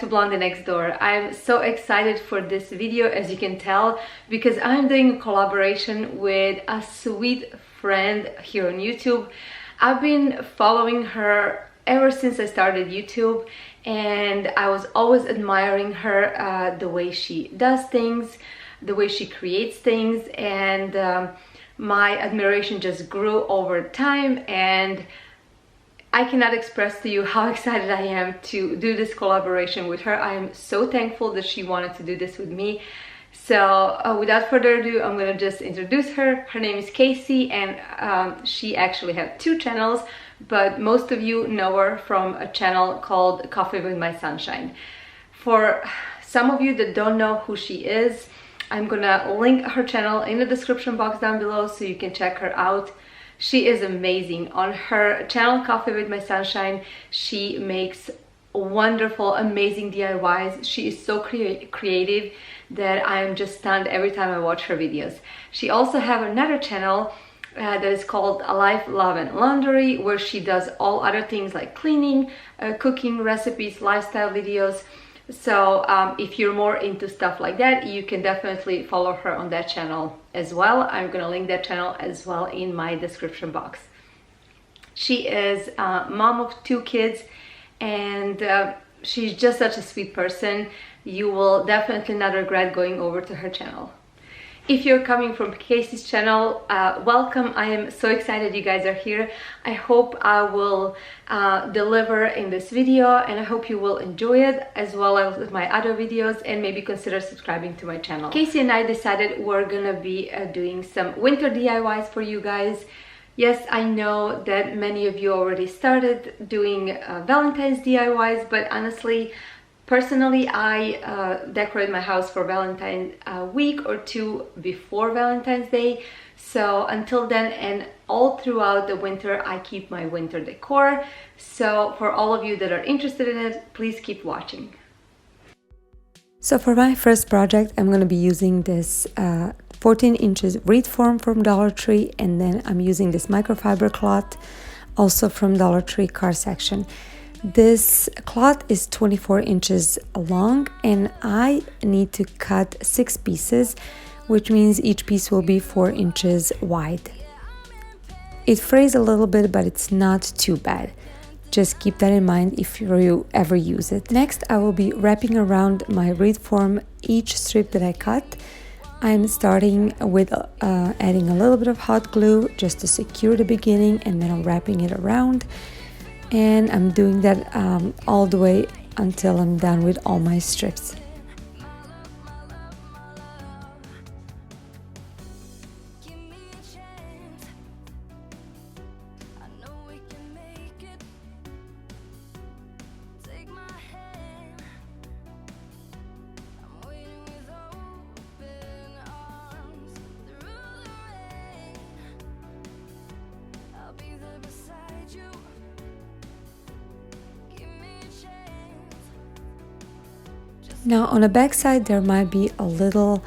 Blondie Next Door. I'm so excited for this video, as you can tell, because I'm doing a collaboration with a sweet friend here on YouTube. I've been following her ever since I started YouTube, and I was always admiring her, the way she does things, the way she creates things, and my admiration just grew over time, and I cannot express to you how excited I am to do this collaboration with her. I am so thankful that she wanted to do this with me. So without further ado, I'm gonna just introduce her. Her name is Casey, and she actually has 2 channels, but most of you know her from a channel called Coffee with My Sunshine. For some of you that don't know who she is, I'm gonna link her channel in the description box down below so you can check her out. She is amazing. On her channel Coffee with My Sunshine, she makes wonderful, amazing DIYs. She is so creative that I am just stunned every time I watch her videos. She also has another channel that is called Life, Love and Laundry, where she does all other things like cleaning, cooking, recipes, lifestyle videos. So if you're more into stuff like that, you can definitely follow her on that channel as well. I'm gonna link that channel as well in my description box. She is a mom of 2 kids, and she's just such a sweet person. You will definitely not regret going over to her channel. If you're coming from Casey's channel, welcome. I am so excited you guys are here. I hope I will deliver in this video, and I hope you will enjoy it as well as my other videos, and maybe consider subscribing to my channel. Casey and I decided we're gonna be doing some winter DIYs for you guys. Yes, I know that many of you already started doing Valentine's DIYs, but honestly, personally, I decorate my house for Valentine's a week or 2 before Valentine's Day. So until then and all throughout the winter, I keep my winter decor. So for all of you that are interested in it, please keep watching. So for my first project, I'm going to be using this 14 inches Wreath form from Dollar Tree, and then I'm using this microfiber cloth also from Dollar Tree car section. This cloth is 24 inches long, and I need to cut 6 pieces, which means each piece will be 4 inches wide. It frays a little bit, but it's not too bad. Just keep that in mind if you ever use it. Next, I will be wrapping around my Wreath form each strip that I cut. I'm starting with adding a little bit of hot glue just to secure the beginning, and then I'm wrapping it around. And I'm doing that all the way until I'm done with all my strips. Now on the back side there might be a little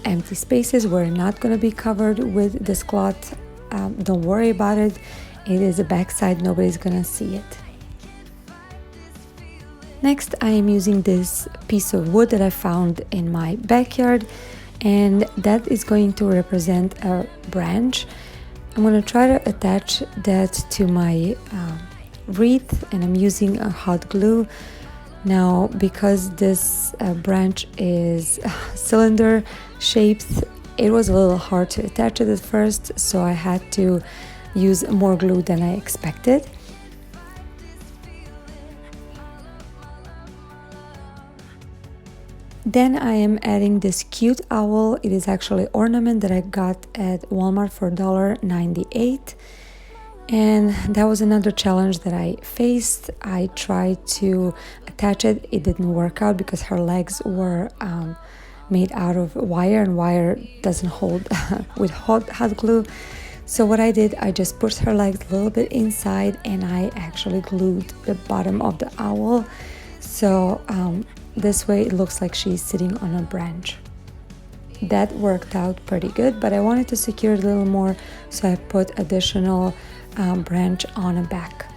empty spaces where I'm not going to be covered with this cloth. Don't worry about it. It is a back side, nobody's gonna see it. Next, I am using this piece of wood that I found in my backyard, and that is going to represent a branch. I'm going to try to attach that to my wreath, and I'm using a hot glue. Now, because this branch is cylinder shaped, it was a little hard to attach it at first, so I had to use more glue than I expected. Then I am adding this cute owl. It is actually ornament that I got at Walmart for $1.98. And that was another challenge that I faced. I tried to attach it. It didn't work out because her legs were made out of wire, and wire doesn't hold with hot glue. So what I did, I just pushed her legs a little bit inside, and I actually glued the bottom of the owl. So this way it looks like she's sitting on a branch. That worked out pretty good, but I wanted to secure it a little more, so I put additional branch on the back.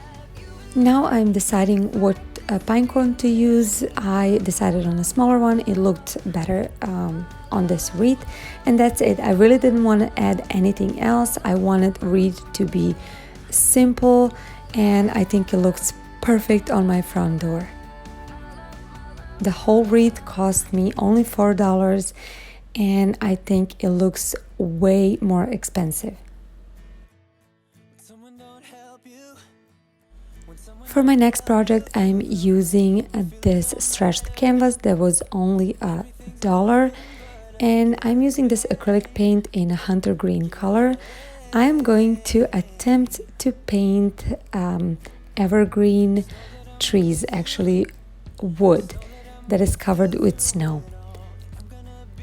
Now I'm deciding what pine cone to use. I decided on a smaller one. It looked better on this wreath, and that's it. I really didn't want to add anything else. I wanted wreath to be simple, and I think it looks perfect on my front door. The whole wreath cost me only $4, and I think it looks way more expensive. For my next project, I'm using this stretched canvas that was only $1, and I'm using this acrylic paint in a hunter green color. I'm going to attempt to paint evergreen trees, actually wood that is covered with snow.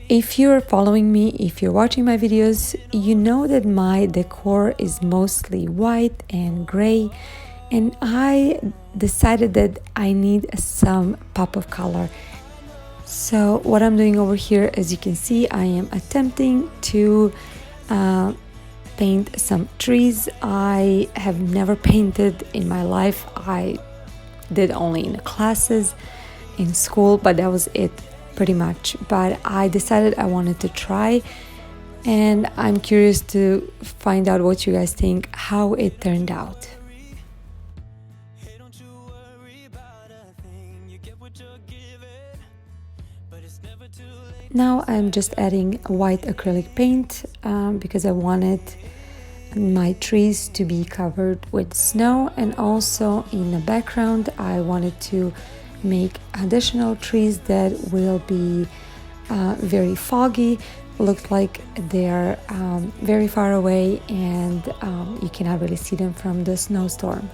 If you're following me, if you're watching my videos, you know that my decor is mostly white and gray, and I decided that I need some pop of color. So what I'm doing over here, as you can see, I am attempting to paint some trees. I have never painted in my life. I did only in classes in school, but that was it pretty much. But I decided I wanted to try, and I'm curious to find out what you guys think, how it turned out. Now I'm just adding white acrylic paint because I wanted my trees to be covered with snow, and also in the background I wanted to make additional trees that will be very foggy, look like they're very far away, and you cannot really see them from the snowstorm.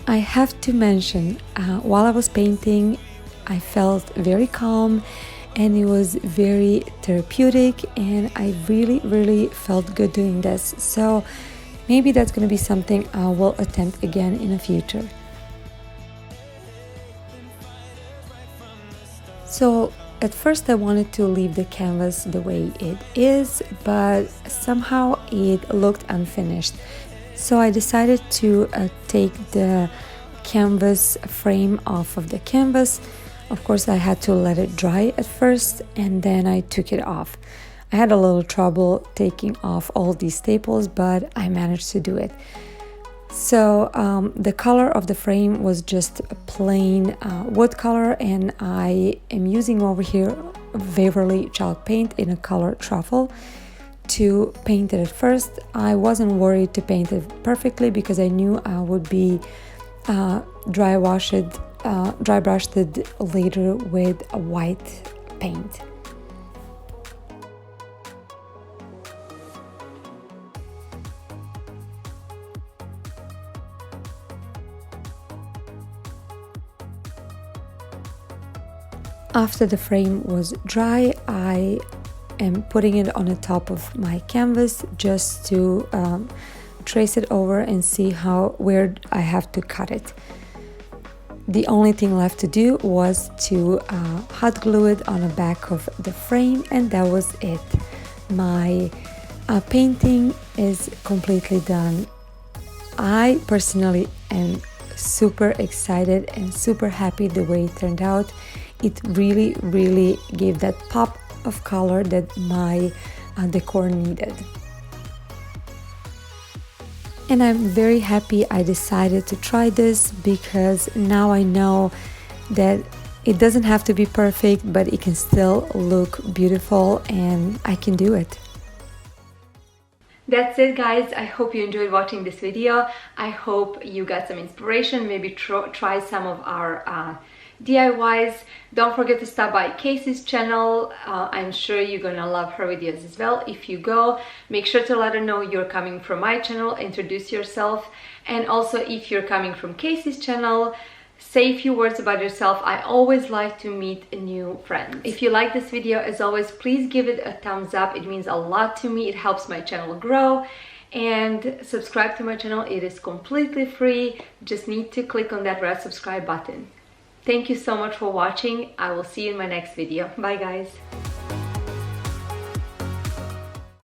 I have to mention, while I was painting, I felt very calm, and it was very therapeutic, and I really felt good doing this. So maybe that's going to be something I will attempt again in the future. So at first I wanted to leave the canvas the way it is, but somehow it looked unfinished. So I decided to take the canvas frame off of the canvas. Of course, I had to let it dry at first, and then I took it off. I had a little trouble taking off all these staples, but I managed to do it. So the color of the frame was just a plain wood color, and I am using over here Waverly chalk paint in a color truffle to paint it at first. I wasn't worried to paint it perfectly because I knew I would be dry brushed it later with a white paint. After the frame was dry, I am putting it on the top of my canvas just to trace it over and see where I have to cut it. The only thing left to do was to hot glue it on the back of the frame, and that was it. My painting is completely done. I personally am super excited and super happy the way it turned out. It really gave that pop of color that my decor needed. And I'm very happy I decided to try this, because now I know that it doesn't have to be perfect, but it can still look beautiful, and I can do it. That's it, guys. I hope you enjoyed watching this video. I hope you got some inspiration, maybe try some of our DIYs. Don't forget to stop by Casey's channel. I'm sure you're gonna love her videos as well. If you go, make sure to let her know you're coming from my channel, introduce yourself, and also if you're coming from Casey's channel, say a few words about yourself. I always like to meet new friends. If you like this video, as always, please give it a thumbs up. It means a lot to me. It helps my channel grow. And subscribe to my channel. It is completely free. Just need to click on that red subscribe button. Thank you so much for watching. I will see you in my next video. Bye guys.